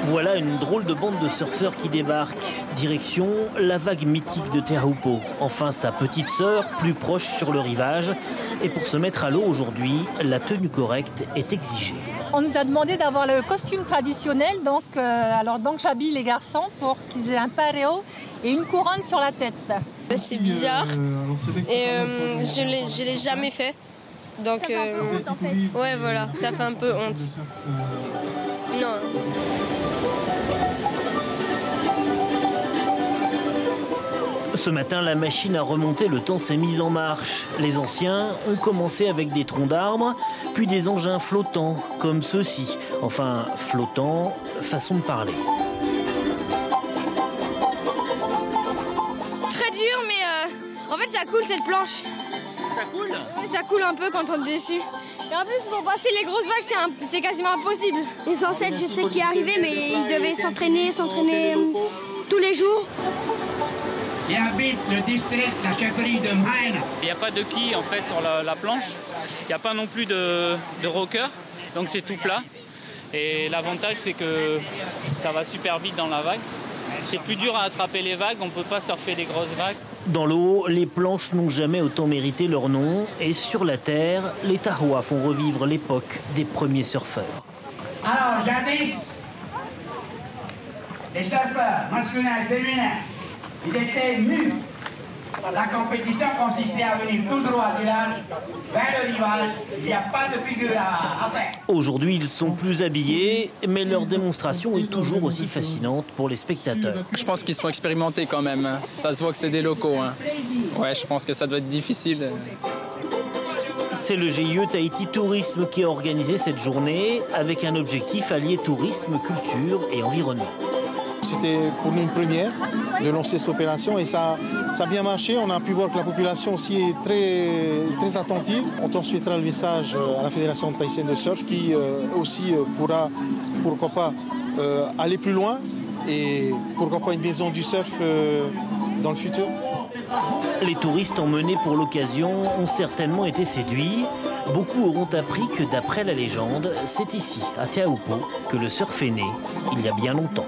Voilà une drôle de bande de surfeurs qui débarque. Direction la vague mythique de Teahupo'o. Enfin sa petite sœur, plus proche sur le rivage. Et pour se mettre à l'eau aujourd'hui, la tenue correcte est exigée. On nous a demandé d'avoir le costume traditionnel, donc j'habille les garçons pour qu'ils aient un pareo et une couronne sur la tête. C'est bizarre et je l'ai jamais fait. Donc, ça fait un peu honte en fait. Ouais, voilà, ça fait un peu honte. Non. Ce matin, la machine à remonter le temps s'est mise en marche. Les anciens ont commencé avec des troncs d'arbres, puis des engins flottants, comme ceux-ci. Enfin, flottants, façon de parler. Très dur, mais en fait ça coule cette planche. Ça coule ? Ça coule un peu quand on est dessus. Et en plus, pour passer les grosses vagues, c'est quasiment impossible. Les ancêtres, je sais qui est arrivé, mais ils devaient s'entraîner tous les jours. Il habite le district, la chefferie de Maine. Il n'y a pas de quille en fait sur la planche. Il n'y a pas non plus de rocker, donc c'est tout plat. Et l'avantage c'est que ça va super vite dans la vague. C'est plus dur à attraper les vagues, on ne peut pas surfer des grosses vagues. Dans l'eau, les planches n'ont jamais autant mérité leur nom. Et sur la terre, les Tahoua font revivre l'époque des premiers surfeurs. Alors, jadis, les surfeurs masculins et féminins, ils étaient nus. La compétition consistait à venir tout droit du lac vers le rivage. Il n'y a pas de figure à faire. Aujourd'hui, ils sont plus habillés, mais leur démonstration est toujours aussi fascinante pour les spectateurs. Je pense qu'ils sont expérimentés quand même. Ça se voit que c'est des locaux. Ouais, je pense que ça doit être difficile. C'est le GIE Tahiti Tourisme qui a organisé cette journée avec un objectif allier tourisme, culture et environnement. C'était pour nous une première de lancer cette opération et ça a bien marché. On a pu voir que la population aussi est très attentive. On transmettra le message à la Fédération tahitienne de surf qui aussi pourra, pourquoi pas, aller plus loin et pourquoi pas une maison du surf dans le futur. Les touristes emmenés pour l'occasion ont certainement été séduits. Beaucoup auront appris que d'après la légende, c'est ici, à Teahupo'o, que le surf est né, il y a bien longtemps.